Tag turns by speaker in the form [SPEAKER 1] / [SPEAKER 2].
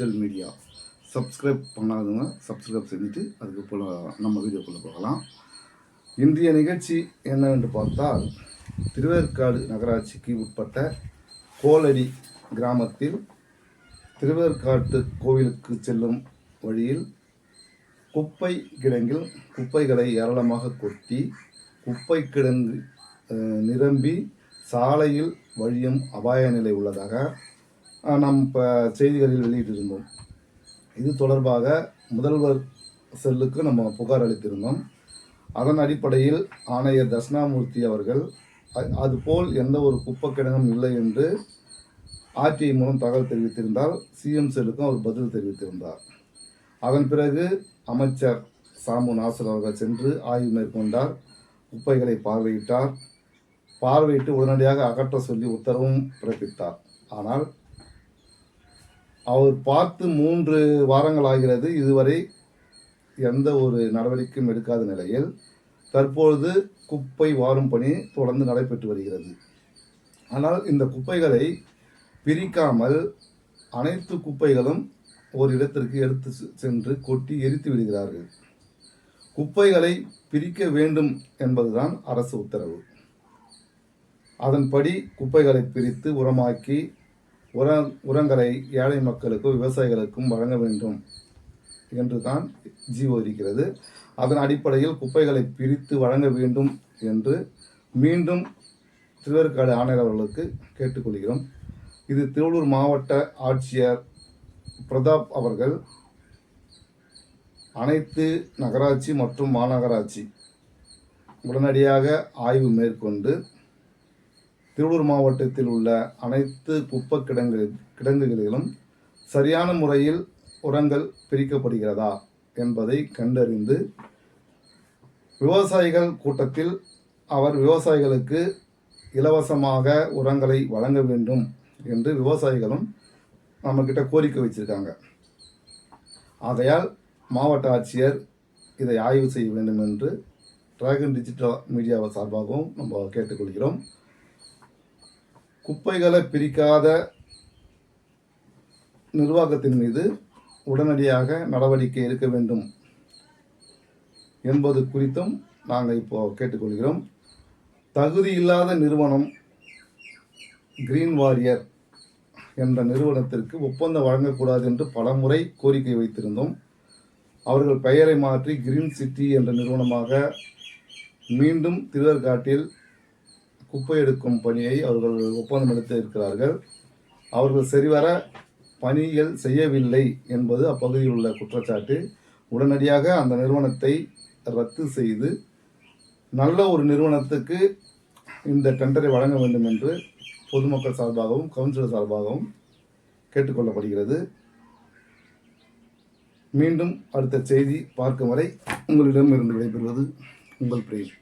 [SPEAKER 1] Digital media subscribe பண்ணாதவங்க subscribe செஞ்சுட்டு அதுக்கு போல் நம்ம வீடியோக்குள்ளே போகலாம். இன்றைய நிகழ்ச்சி என்னவென்று பார்த்தால், திருவேற்காடு நகராட்சிக்கு உட்பட்ட கோலடி கிராமத்தில் திருவேற்காட்டு கோவிலுக்கு செல்லும் வழியில் குப்பை கிடங்கில் குப்பைகளை ஏராளமாக கொட்டி குப்பை கிடங்கு நிரம்பி சாலையில் வழியும் அபாய நிலை உள்ளதாக நாம் செய்திகளில் வெளியிட்டிருந்தோம். இது தொடர்பாக முதல்வர் செல்லுக்கு நம்ம புகார் அளித்திருந்தோம். அதன் அடிப்படையில் ஆணையர் தட்சிணாமூர்த்தி அவர்கள் அதுபோல் எந்த ஒரு குப்பை கிடங்கும் இல்லை என்று ஆர்டிஐ மூலம் தகவல் தெரிவித்திருந்தால் சிஎம் செல்லுக்கும் அவர் பதில் தெரிவித்திருந்தார். அதன் பிறகு அமைச்சர் சாமு நாசர் அவர்கள் சென்று ஆய்வு மேற்கொண்டார். குப்பைகளை பார்வையிட்டு உடனடியாக அகற்ற சொல்லி உத்தரவும் பிறப்பித்தார். ஆனால் அவர் பார்த்து 3 வாரங்கள் ஆகிறது. இதுவரை எந்த ஒரு நடவடிக்கையும் எடுக்காத நிலையில் தற்பொழுது குப்பை வாரும் பணி தொடர்ந்து நடைபெற்று வருகிறது. ஆனால் இந்த குப்பைகளை பிரிக்காமல் அனைத்து குப்பைகளும் ஒரு இடத்திற்கு எடுத்து சென்று கொட்டி எரித்து விடுகிறார்கள். குப்பைகளை பிரிக்க வேண்டும் என்பதுதான் அரசு உத்தரவு. அதன்படி குப்பைகளை பிரித்து உரமாக்கி உரங்களை ஏழை மக்களுக்கும் விவசாயிகளுக்கும் வழங்க வேண்டும் என்று தான் ஜிஓ இருக்கிறது. அதன் அடிப்படையில் குப்பைகளை பிரித்து வழங்க வேண்டும் என்று மீண்டும் திருவேற்காடு ஆணையர் அவர்களுக்கு கேட்டுக்கொள்கிறோம். இது திருவள்ளூர் மாவட்ட ஆட்சியர் பிரதாப் அவர்கள் அனைத்து நகராட்சி மற்றும் மாநகராட்சி உடனடியாக ஆய்வு மேற்கொண்டு திருவள்ளூர் மாவட்டத்தில் உள்ள அனைத்து குப்பை கிடங்குகளிலும் சரியான முறையில் உரங்கள் பிரிக்கப்படுகிறதா என்பதை கண்டறிந்து விவசாயிகள் கூட்டத்தில் அவர் விவசாயிகளுக்கு இலவசமாக உரங்களை வழங்க வேண்டும் என்று விவசாயிகளும் நம்மக்கிட்ட கோரிக்கை வச்சிருக்காங்க. ஆகையால் மாவட்ட ஆட்சியர் இதை ஆய்வு செய்ய வேண்டும் என்று டிராகன் டிஜிட்டல் மீடியா சார்பாகவும் நம்ம கேட்டுக்கொள்கிறோம். குப்பைகளை பிரிக்காத நிர்வாகத்தின் மீது உடனடியாக நடவடிக்கை எடுக்க வேண்டும் என்பது குறித்தும் நாங்கள் இப்போ கேட்டுக்கொள்கிறோம். தகுதி இல்லாத நிறுவனம் கிரீன் வாரியர் என்ற நிறுவனத்திற்கு ஒப்பந்தம் வழங்கக்கூடாது என்று பலமுறை கோரிக்கை வைத்திருந்தோம். அவர்கள் பெயரை மாற்றி கிரீன் சிட்டி என்ற நிறுவனமாக மீண்டும் திருவேற்காட்டில் குப்பை எடுக்கும் பணியை அவர்கள் ஒப்பந்தம் எடுத்து இருக்கிறார்கள். அவர்கள் சரிவர பணிகள் செய்யவில்லை என்பது அப்பகுதியில் உள்ள குற்றச்சாட்டு. உடனடியாக அந்த நிறுவனத்தை ரத்து செய்து நல்ல ஒரு நிறுவனத்துக்கு இந்த டெண்டரை வழங்க வேண்டும் என்று பொதுமக்கள் சார்பாகவும் கவுன்சிலர் சார்பாகவும் கேட்டுக்கொள்ளப்படுகிறது. மீண்டும் அடுத்த செய்தி பார்க்கும் வரை உங்களிடம் இருந்து விடைபெறுவது உங்கள் பிரேம்.